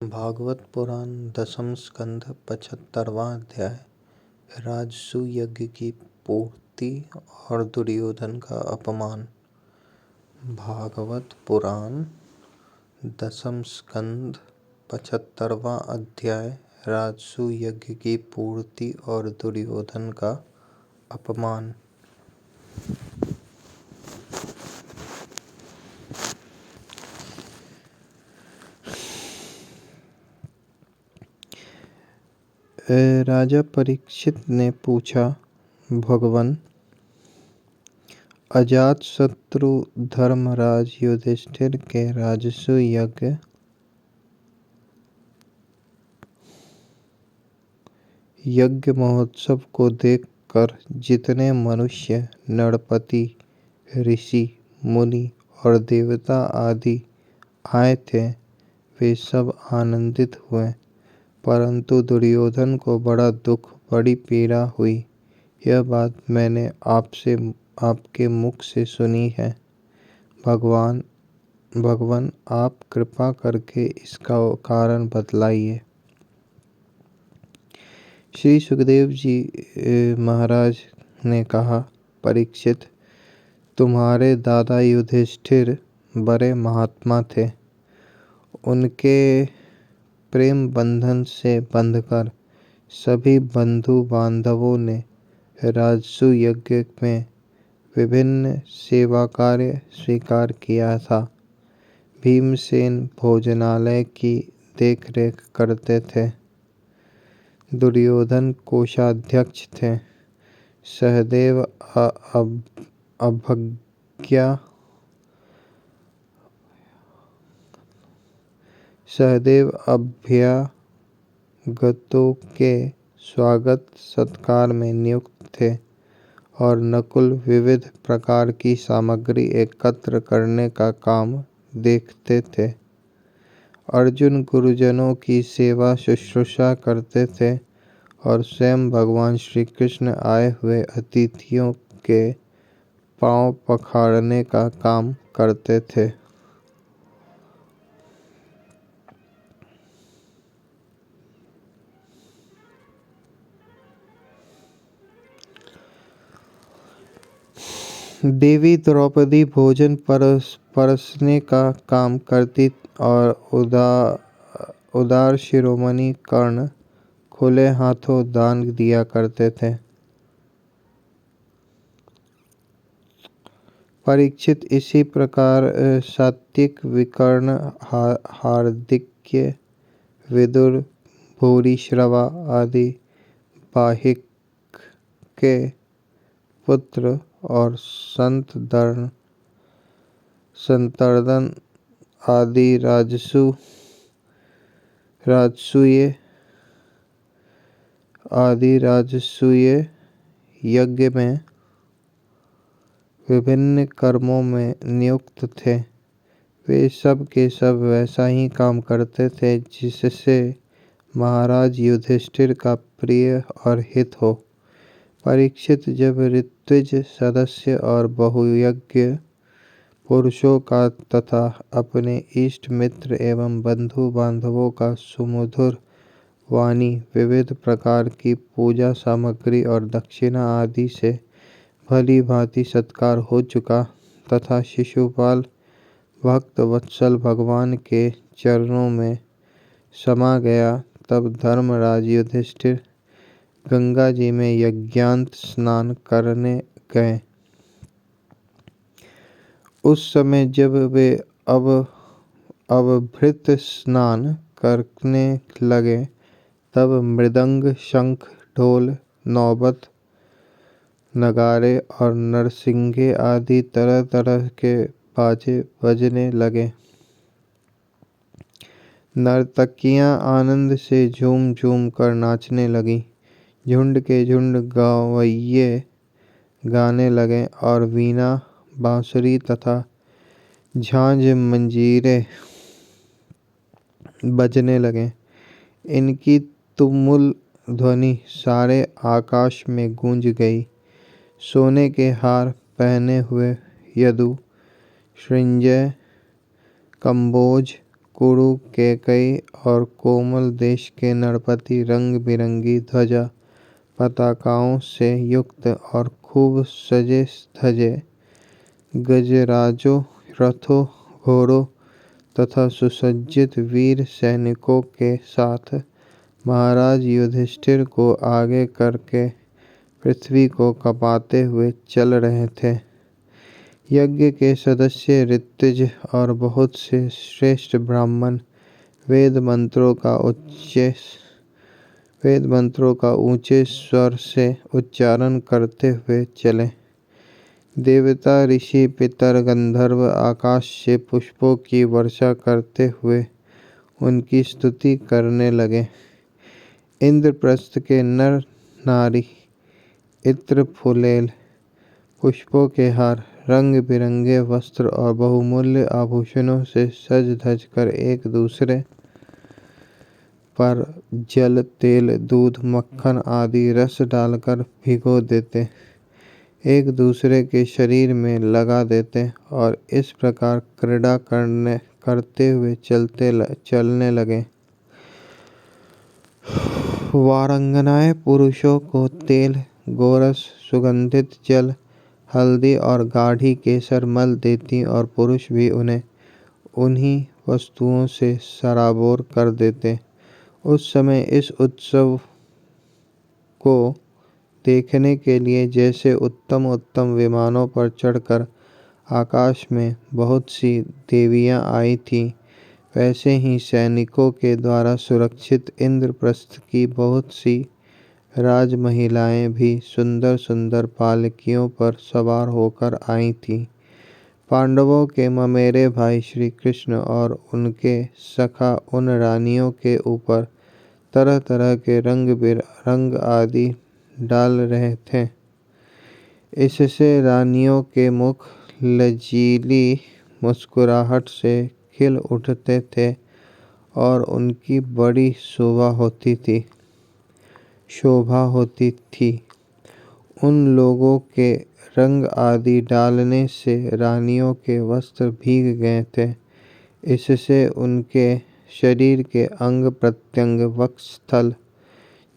भागवत पुराण दसम स्कंध 75वां अध्याय राजसूय यज्ञ की पूर्ति और दुर्योधन का अपमान। भागवत पुराण दसम स्कंध 75वां अध्याय राजसूय यज्ञ की पूर्ति और दुर्योधन का अपमान। राजा परीक्षित ने पूछा, भगवान, अजातशत्रु धर्मराज युधिष्ठिर के राजसूय यज्ञ महोत्सव को देखकर जितने मनुष्य, नरपति, ऋषि, मुनि और देवता आदि आए थे, वे सब आनंदित हुए, परंतु दुर्योधन को बड़ा दुख, बड़ी पीड़ा हुई। यह बात मैंने आपके मुख से सुनी है। भगवान, आप कृपा करके इसका कारण बतलाइए। श्री सुखदेव जी महाराज ने कहा, परीक्षित, तुम्हारे दादा युधिष्ठिर बड़े महात्मा थे। उनके प्रेम बंधन से बंधकर सभी बंधु बांधवों ने राजसूय यज्ञ में विभिन्न सेवा कार्य स्वीकार किया था। भीमसेन भोजनालय की देखरेख करते थे। दुर्योधन कोषाध्यक्ष थे। सहदेव अभ्यागतों के स्वागत सत्कार में नियुक्त थे और नकुल विविध प्रकार की सामग्री एकत्र करने का काम देखते थे। अर्जुन गुरुजनों की सेवा शुश्रूषा करते थे और स्वयं भगवान श्री कृष्ण आए हुए अतिथियों के पांव पखाड़ने का काम करते थे। देवी द्रौपदी भोजन परसने का काम करती और उदार शिरोमणि कर्ण खुले हाथों दान दिया करते थे। परीक्षित, इसी प्रकार सात्विक, विकर्ण, हार्दिक्य, विदुर, भूरिश्रवा आदि बाहिक के पुत्र और संतर्दन आदि राजसूय यज्ञ में विभिन्न कर्मों में नियुक्त थे। वे सब के सब वैसा ही काम करते थे जिससे महाराज युधिष्ठिर का प्रिय और हित हो। परीक्षित, जब ऋत्विज सदस्य और बहुयज्ञ पुरुषों का तथा अपने इष्ट मित्र एवं बंधु बांधवों का सुमधुर वाणी, विविध प्रकार की पूजा सामग्री और दक्षिणा आदि से भली भांति सत्कार हो चुका तथा शिशुपाल भक्त वत्सल भगवान के चरणों में समा गया, तब धर्मराज युधिष्ठिर गंगा जी में यज्ञांत स्नान करने गए। उस समय जब वे अवभृत स्नान करने लगे, तब मृदंग, शंख, ढोल, नौबत, नगाड़े और नरसिंगे आदि तरह तरह के बाजे बजने लगे। नर्तकियां आनंद से झूम झूम कर नाचने लगीं। झुंड के झुंड गवैये गाने लगे और वीणा, बांसुरी तथा झांझ मंजीरे बजने लगे। इनकी तुमुल ध्वनि सारे आकाश में गूंज गई। सोने के हार पहने हुए यदु, श्रृंजय, कंबोज, कुरु कैकई और कोमल देश के नरपति रंग बिरंगी ध्वजा पताकाओं से युक्त और खूब सजे धजे गजराजों, रथों, घोड़ों तथा सुसज्जित वीर सैनिकों के साथ महाराज युधिष्ठिर को आगे करके पृथ्वी को कांपते हुए चल रहे थे। यज्ञ के सदस्य ऋत्विज और बहुत से श्रेष्ठ ब्राह्मण वेद मंत्रों का ऊंचे स्वर से उच्चारण करते हुए चले। देवता, ऋषि, पितर, गंधर्व आकाश से पुष्पों की वर्षा करते हुए उनकी स्तुति करने लगे। इंद्रप्रस्थ के नर नारी इत्र फुलेल, पुष्पों के हार, रंग बिरंगे वस्त्र और बहुमूल्य आभूषणों से सज धज कर एक दूसरे पर जल, तेल, दूध, मक्खन आदि रस डालकर भिगो देते, एक दूसरे के शरीर में लगा देते और इस प्रकार क्रीड़ा करते हुए चलने लगे। वारंगनाएं पुरुषों को तेल, गोरस, सुगंधित जल, हल्दी और गाढ़ी केसर मल देती और पुरुष भी उन्हें उन्हीं वस्तुओं से सराबोर कर देते। उस समय इस उत्सव को देखने के लिए जैसे उत्तम उत्तम विमानों पर चढ़कर आकाश में बहुत सी देवियां आई थीं, वैसे ही सैनिकों के द्वारा सुरक्षित इंद्रप्रस्थ की बहुत सी राजमहिलाएं भी सुंदर सुंदर पालकियों पर सवार होकर आई थीं। पांडवों के ममेरे भाई श्री कृष्ण और उनके सखा उन रानियों के ऊपर तरह तरह के रंग आदि डाल रहे थे। इससे रानियों के मुख लजीली मुस्कुराहट से खिल उठते थे और उनकी बड़ी शोभा होती थी। उन लोगों के रंग आदि डालने से रानियों के वस्त्र भीग गए थे। इससे उनके शरीर के अंग प्रत्यंग, वक्षस्थल,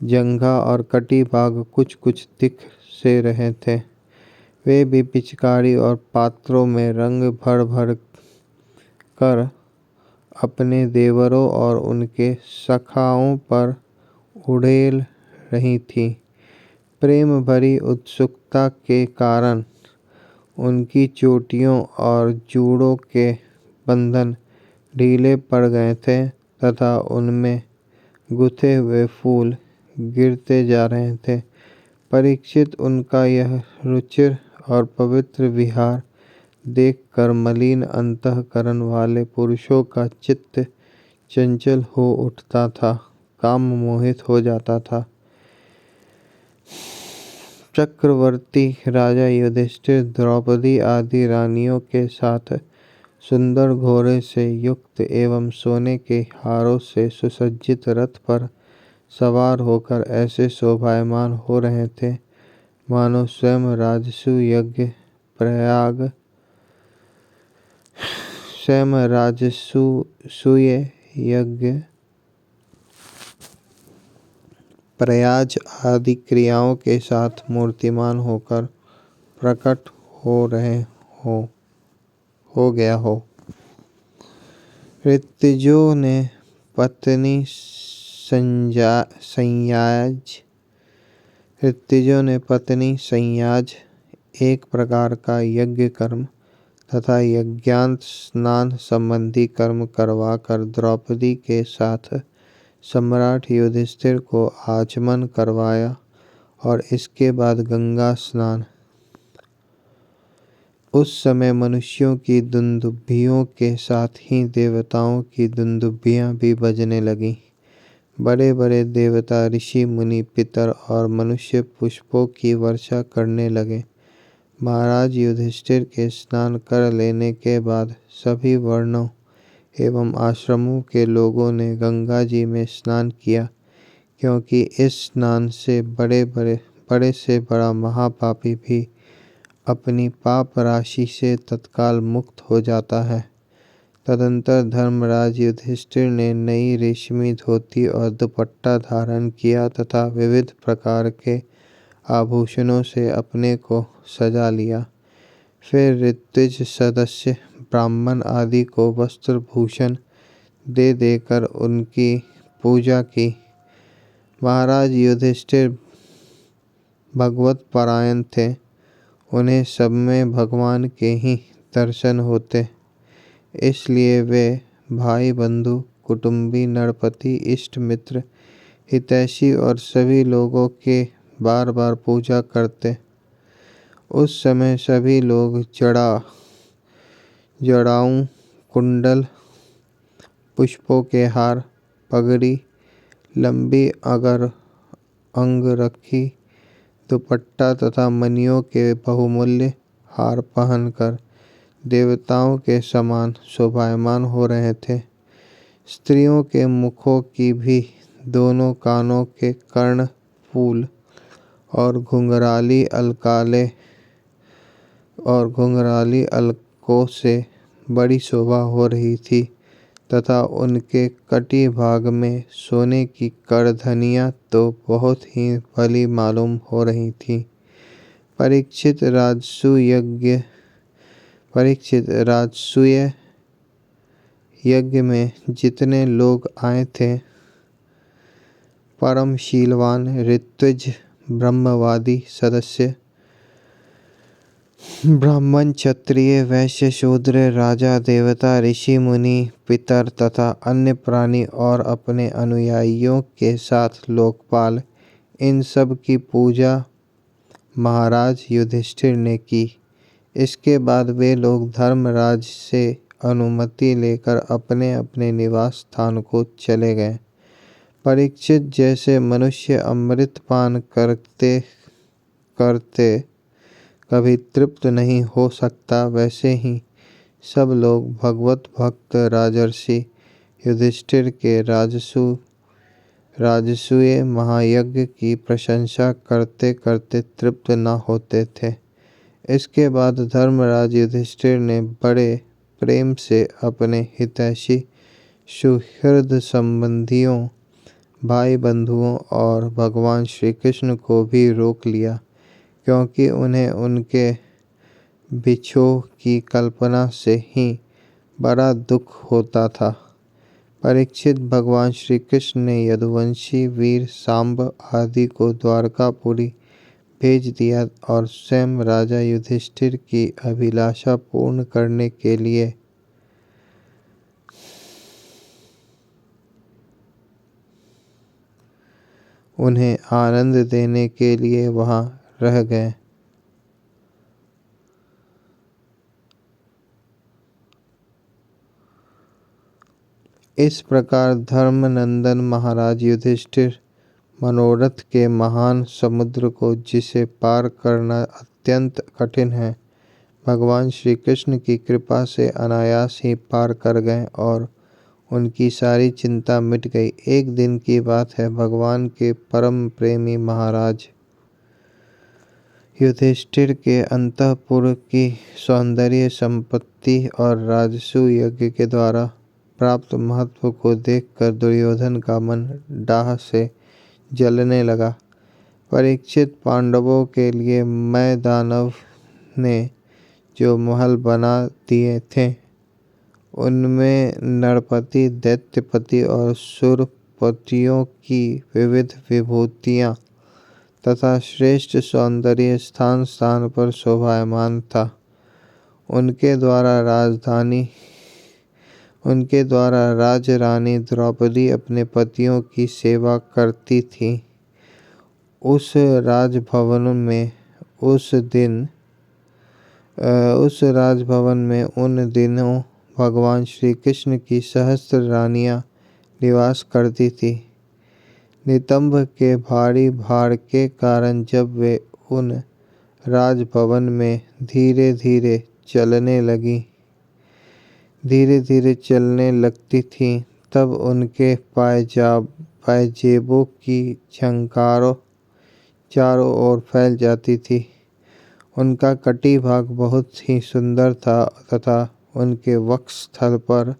जंघा और कटी भाग कुछ कुछ दिख से रहे थे। वे भी पिचकारी और पात्रों में रंग भर भर कर अपने देवरों और उनके सखाओं पर उड़ेल रही थी। प्रेम भरी उत्सुकता के कारण उनकी चोटियों और जूड़ों के बंधन ढीले पड़ गए थे तथा उनमें गुथे हुए फूल गिरते जा रहे थे। परीक्षित उनका यह रुचिर और पवित्र विहार देखकर मलिन अंतःकरण वाले पुरुषों का चित्त चंचल हो उठता था, काम मोहित हो जाता था। चक्रवर्ती राजा युधिष्ठिर द्रौपदी आदि रानियों के साथ सुंदर घोड़े से युक्त एवं सोने के हारों से सुसज्जित रथ पर सवार होकर ऐसे शोभायमान हो रहे थे मानो स्वयं राजसूय यज्ञ प्रयाज आदि क्रियाओं के साथ मूर्तिमान होकर प्रकट हो गया हो। ऋत्विजों ने पत्नी संयाज एक प्रकार का यज्ञ कर्म तथा यज्ञांत स्नान संबंधी कर्म करवाकर द्रौपदी के साथ सम्राट युधिष्ठिर को आचमन करवाया और इसके बाद गंगा स्नान। उस समय मनुष्यों की दुंदुभियों के साथ ही देवताओं की दुंदुभियां भी बजने लगीं। बड़े बड़े देवता, ऋषि, मुनि, पितर और मनुष्य पुष्पों की वर्षा करने लगे। महाराज युधिष्ठिर के स्नान कर लेने के बाद सभी वर्णों एवं आश्रमों के लोगों ने गंगा जी में स्नान किया, क्योंकि इस स्नान से बड़े से बड़ा महापापी भी अपनी पाप राशि से तत्काल मुक्त हो जाता है तदंतर धर्मराज युधिष्ठिर ने नई रेशमी धोती और दुपट्टा धारण किया तथा विविध प्रकार के आभूषणों से अपने को सजा लिया। फिर ऋत्विज सदस्य ब्राह्मण आदि को वस्त्र भूषण दे देकर उनकी पूजा की। महाराज युधिष्ठिर भगवत परायण थे। उन्हें सब में भगवान के ही दर्शन होते, इसलिए वे भाई बंधु कुटुंबी नरपति इष्ट मित्र हितैषी और सभी लोगों के बार बार पूजा करते। उस समय सभी लोग जड़ाऊं, कुंडल, पुष्पों के हार, पगड़ी, लंबी अंगरखी, दुपट्टा तथा मणियों के बहुमूल्य हार पहनकर देवताओं के समान शोभायमान हो रहे थे। स्त्रियों के मुखों की भी दोनों कानों के कर्णफूल और घुंघराली अलकों से बड़ी शोभा हो रही थी तथा उनके कटी भाग में सोने की करधनियाँ तो बहुत ही भली मालूम हो रही थी। परीक्षित राजसूय यज्ञ में जितने लोग आए थे, परम शीलवान ऋत्विज ब्रह्मवादी सदस्य, ब्राह्मण क्षत्रिय वैश्य शूद्र राजा देवता ऋषि मुनि पितर तथा अन्य प्राणी और अपने अनुयायियों के साथ लोकपाल, इन सब की पूजा महाराज युधिष्ठिर ने की। इसके बाद वे लोग धर्मराज से अनुमति लेकर अपने अपने निवास स्थान को चले गए। परीक्षित जैसे मनुष्य अमृत पान करते करते कभी तृप्त नहीं हो सकता, वैसे ही सब लोग भगवत भक्त राजर्षि युधिष्ठिर के राजसूय महायज्ञ की प्रशंसा करते करते तृप्त न होते थे। इसके बाद धर्मराज युधिष्ठिर ने बड़े प्रेम से अपने हितैषी सुहृद संबंधियों, भाई बंधुओं और भगवान श्री कृष्ण को भी रोक लिया, क्योंकि उन्हें उनके बिछोह की कल्पना से ही बड़ा दुख होता था। परीक्षित भगवान श्री कृष्ण ने यदुवंशी वीर सांब आदि को द्वारकापुरी भेज दिया और स्वयं राजा युधिष्ठिर की अभिलाषा पूर्ण करने के लिए उन्हें आनंद देने के लिए वहां रह गए। इस प्रकार धर्मनंदन महाराज युधिष्ठिर मनोरथ के महान समुद्र को, जिसे पार करना अत्यंत कठिन है, भगवान श्री कृष्ण की कृपा से अनायास ही पार कर गए और उनकी सारी चिंता मिट गई। एक दिन की बात है, भगवान के परम प्रेमी महाराज युधिष्ठिर के अंतःपुर की सौंदर्य संपत्ति और राजसूय यज्ञ के द्वारा प्राप्त महत्व को देखकर दुर्योधन का मन डाह से जलने लगा। परीक्षित पांडवों के लिए मैं दानव ने जो महल बना दिए थे, उनमें नरपति, दैत्यपति और सुरपतियों की विविध विभूतियाँ तथा श्रेष्ठ सौंदर्य स्थान स्थान पर शोभायमान था। उनके द्वारा राजरानी द्रौपदी अपने पतियों की सेवा करती थी। उस राजभवन में उन दिनों भगवान श्री कृष्ण की सहस्त्र रानियां निवास करती थी। नितंब के भारी भार के कारण जब वे उन राजभवन में धीरे धीरे चलने लगती थीं, तब उनके पायजेबों की झंकारों चारों ओर फैल जाती थी। उनका कटी भाग बहुत ही सुंदर था तथा उनके वक्ष स्थल पर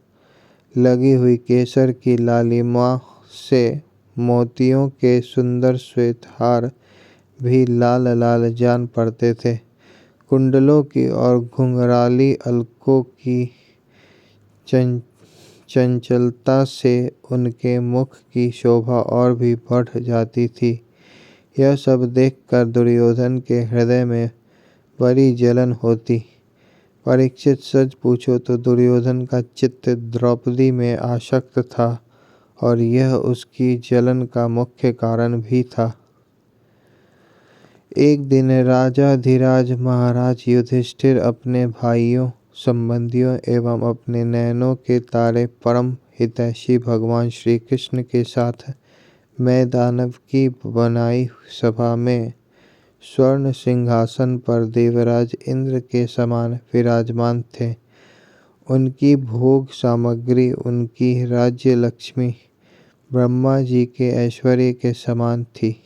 लगी हुई केसर की लालिमा से मोतियों के सुंदर श्वेत हार भी लाल लाल जान पड़ते थे। कुंडलों की और घुंघराली अलकों की चंचलता से उनके मुख की शोभा और भी बढ़ जाती थी। यह सब देखकर दुर्योधन के हृदय में बड़ी जलन होती। परीक्षित, सच पूछो तो दुर्योधन का चित्त द्रौपदी में आसक्त था और यह उसकी जलन का मुख्य कारण भी था। एक दिन राजाधिराज महाराज युधिष्ठिर अपने भाइयों, संबंधियों एवं अपने नयनों के तारे परम हितैषी भगवान श्री कृष्ण के साथ मैदानव की बनाई सभा में स्वर्ण सिंहासन पर देवराज इंद्र के समान विराजमान थे। उनकी भोग सामग्री, उनकी राज्य लक्ष्मी ब्रह्मा जी के ऐश्वर्य के समान थी।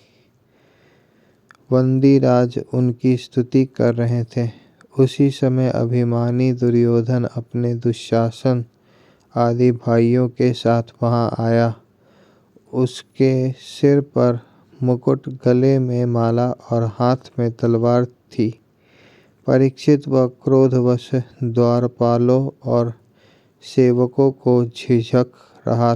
वंदीराज उनकी स्तुति कर रहे थे। उसी समय अभिमानी दुर्योधन अपने दुशासन आदि भाइयों के साथ वहां आया। उसके सिर पर मुकुट, गले में माला और हाथ में तलवार थी। परीक्षित व क्रोधवश द्वारपालों और सेवकों को झिझक रहा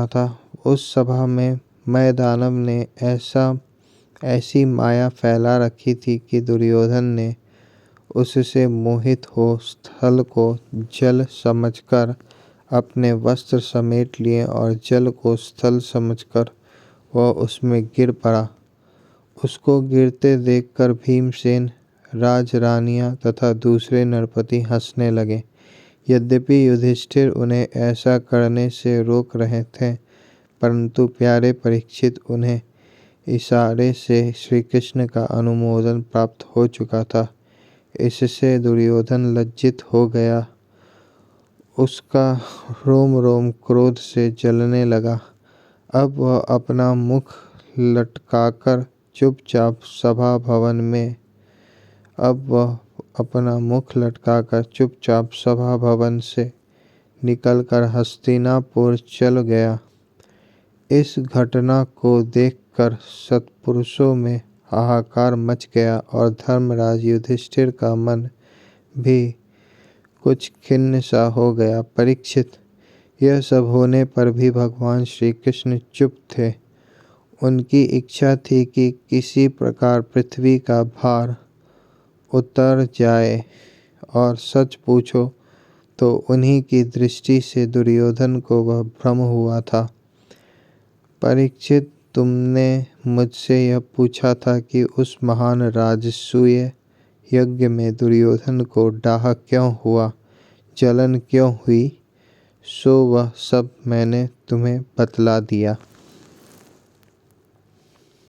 था। उस सभा में मैदानव ने ऐसी माया फैला रखी थी कि दुर्योधन ने उससे मोहित हो स्थल को जल समझकर अपने वस्त्र समेट लिए और जल को स्थल समझकर वह उसमें गिर पड़ा। उसको गिरते देखकर भीमसेन, राजरानियां तथा दूसरे नरपति हंसने लगे। यद्यपि युधिष्ठिर उन्हें ऐसा करने से रोक रहे थे, परंतु प्यारे परीक्षित, उन्हें इशारे से श्री कृष्ण का अनुमोदन प्राप्त हो चुका था। इससे दुर्योधन लज्जित हो गया। उसका रोम रोम क्रोध से जलने लगा। अब वह अपना मुख लटकाकर चुपचाप सभा भवन से निकलकर हस्तिनापुर चल गया। इस घटना को देखकर सत्पुरुषों में हाहाकार मच गया और धर्मराज युधिष्ठिर का मन भी कुछ खिन्न सा हो गया। परीक्षित, यह सब होने पर भी भगवान श्री कृष्ण चुप थे। उनकी इच्छा थी कि किसी प्रकार पृथ्वी का भार उतर जाए, और सच पूछो तो उन्हीं की दृष्टि से दुर्योधन को वह भ्रम हुआ था। परीक्षित, तुमने मुझसे यह पूछा था कि उस महान राजसूय यज्ञ में दुर्योधन को डाह क्यों हुआ, जलन क्यों हुई, सो वह सब मैंने तुम्हें बतला दिया।